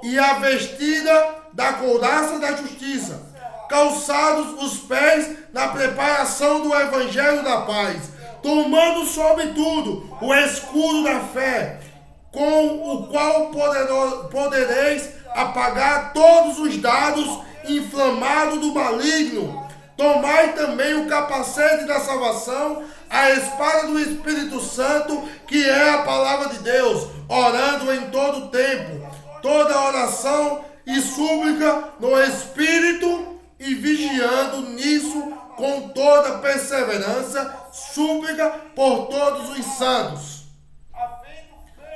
e a vestida da couraça da justiça, calçados os pés na preparação do evangelho da paz, tomando sobretudo o escudo da fé, com o qual podereis apagar todos os dardos inflamados do maligno. Tomai também o capacete da salvação, a espada do Espírito Santo, que é a palavra de Deus, orando em todo tempo, toda oração e súplica no Espírito, e vigiando nisso com toda perseverança, súplica por todos os santos.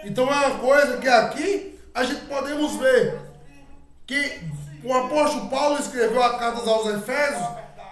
Então é uma coisa que aqui a gente podemos ver que o apóstolo Paulo escreveu a carta aos Efésios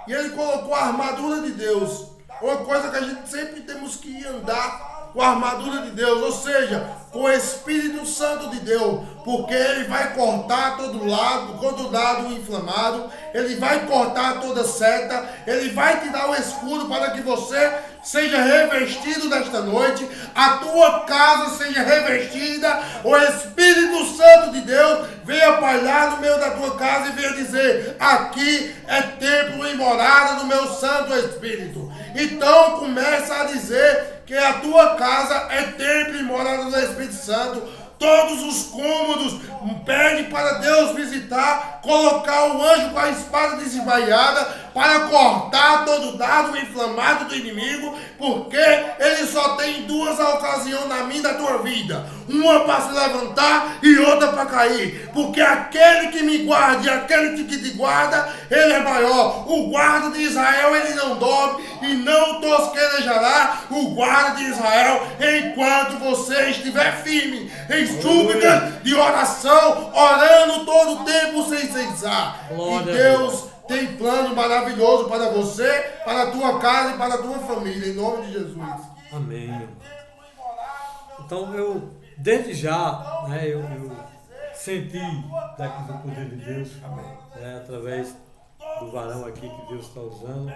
e ele colocou a armadura de Deus. Uma coisa que a gente sempre temos que andar com a armadura de Deus, ou seja, com o Espírito Santo de Deus, porque ele vai cortar todo lado inflamado, ele vai cortar toda seta, ele vai te dar o escudo para que você seja revestido nesta noite, a tua casa seja revestida, o Espírito Santo de Deus venha palhar no meio da tua casa e venha dizer: aqui é templo e morada do meu Santo Espírito. Então começa a dizer que a tua casa é templo e morada do Espírito Santo. Todos os cômodos, pede para Deus visitar, colocar o anjo com a espada desembaiada para cortar todo dardo inflamado do inimigo, porque ele só tem duas ocasiões na minha e na tua vida: uma para se levantar e outra para cair, porque aquele que me guarda e aquele que te guarda, ele é maior. O guarda de Israel, ele não dorme e não tosquenejará o guarda de Israel enquanto você estiver firme em súplica de oração, orando todo o tempo sem cessar. E Deus tem plano maravilhoso para você, para a tua casa e para a tua família, em nome de Jesus. Amém. Então eu, desde já, eu senti daqui do poder de Deus, através do varão aqui que Deus está usando,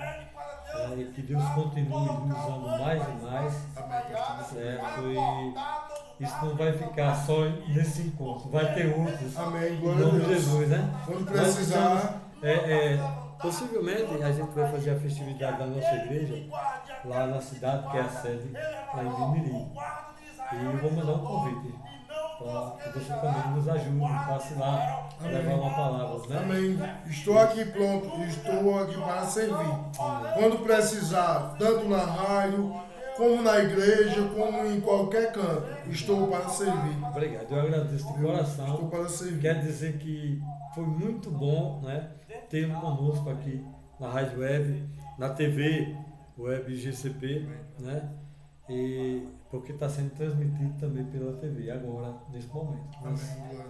e que Deus continue usando mais e mais, certo? E isso não vai ficar só nesse encontro, vai ter outros. Amém. Em nome de Jesus, né? Quando precisar. Possivelmente a gente vai fazer a festividade da nossa igreja lá na cidade, que é a sede lá em Bimirim. E eu vou mandar um convite para que você também nos ajude, passe lá, levar uma palavra, né? Amém. Estou aqui pronto, estou aqui para servir. Amém. Quando precisar, tanto na rádio, como na igreja, como em qualquer canto, estou para servir. Obrigado, eu agradeço de coração. Estou para servir. Quer dizer que foi muito bom, né, tê-lo conosco aqui na Rádio Web, na TV Web GCP, né? E porque está sendo transmitido também pela TV agora, nesse momento.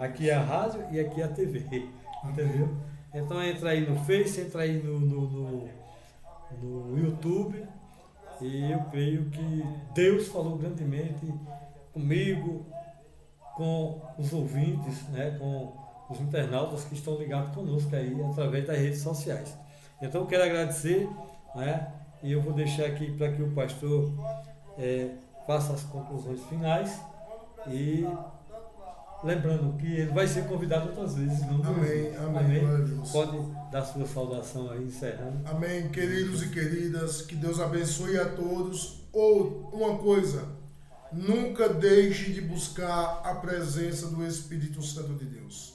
Aqui é a rádio e aqui é a TV, entendeu? Então entra aí no Face, entra aí no YouTube, e eu creio que Deus falou grandemente comigo, com os ouvintes, né, com os internautas que estão ligados conosco aí através das redes sociais. Então eu quero agradecer, né, e eu vou deixar aqui para que o pastor faça as conclusões finais, e lembrando que ele vai ser convidado outras vezes. Amém. Pode dar sua saudação aí, encerrando. Amém, queridos e queridas, que Deus abençoe a todos. Ou uma coisa, nunca deixe de buscar a presença do Espírito Santo de Deus.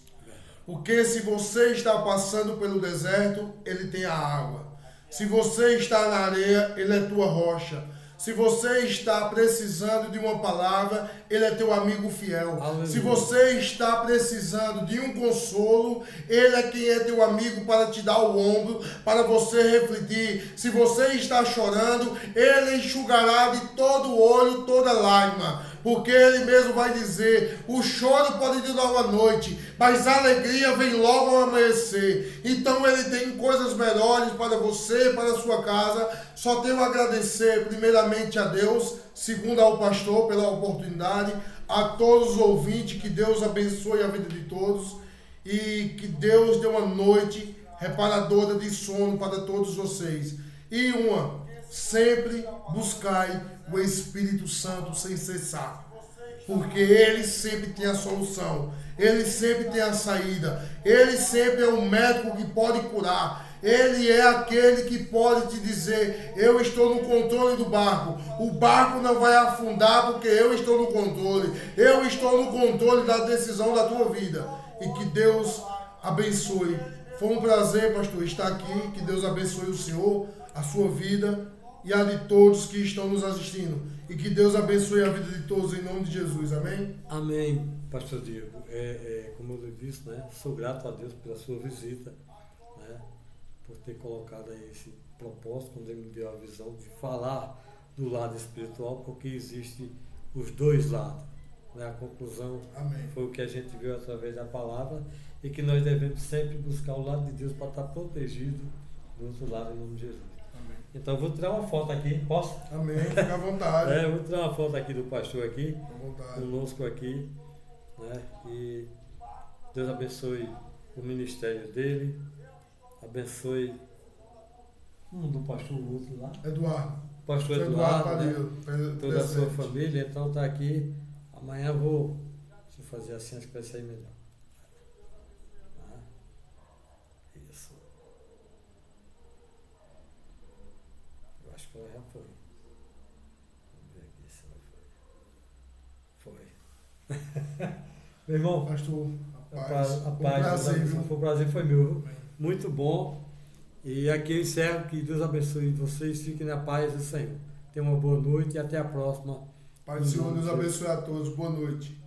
Porque se você está passando pelo deserto, ele tem a água. Se você está na areia, Ele é tua rocha. Se você está precisando de uma palavra, Ele é teu amigo fiel. Aleluia. Se você está precisando de um consolo, Ele é quem é teu amigo para te dar o ombro, para você refletir. Se você está chorando, Ele enxugará de todo o olho toda lágrima. Porque Ele mesmo vai dizer, o choro pode durar uma noite, mas a alegria vem logo ao amanhecer. Então Ele tem coisas melhores para você, para a sua casa. Só tenho a agradecer primeiramente a Deus, segundo ao pastor pela oportunidade, a todos os ouvintes, que Deus abençoe a vida de todos e que Deus dê uma noite reparadora de sono para todos vocês. E sempre buscai o Espírito Santo sem cessar, porque Ele sempre tem a solução, Ele sempre tem a saída, Ele sempre é o médico que pode curar, Ele é aquele que pode te dizer, eu estou no controle do barco, o barco não vai afundar porque eu estou no controle, eu estou no controle da decisão da tua vida, e que Deus abençoe. Foi um prazer, pastor, estar aqui, que Deus abençoe o senhor, a sua vida e a de todos que estão nos assistindo. E que Deus abençoe a vida de todos em nome de Jesus. Amém? Amém, pastor Diego. Como eu disse, né? Sou grato a Deus pela sua visita, né? Por ter colocado aí esse propósito, quando Ele me deu a visão de falar do lado espiritual, porque existe os dois lados, né? A conclusão Amém. Foi o que a gente viu através da palavra, e que nós devemos sempre buscar o lado de Deus para estar protegido do outro lado, em nome de Jesus. Então eu vou tirar uma foto aqui, posso? Amém, fica à vontade. Eu vou tirar uma foto aqui do pastor aqui, Fica à vontade. conosco aqui, né? E Deus abençoe o ministério dele, abençoe do pastor, o outro lá. Eduardo. Pastor Eduardo, Padilha, né? Toda a sua família, então tá aqui. Amanhã eu vou fazer assim, acho que vai sair melhor. Isso. Eu acho que ela já foi. Vamos ver aqui se ela foi. Foi. Meu irmão, Pastor, a paz, foi um prazer, viu? foi um prazer, foi meu. Viu? Amém. Muito bom. E aqui eu encerro, que Deus abençoe vocês, fiquem na paz do Senhor. Tenham uma boa noite e até a próxima. Pai do Senhor, Deus abençoe a todos. Boa noite.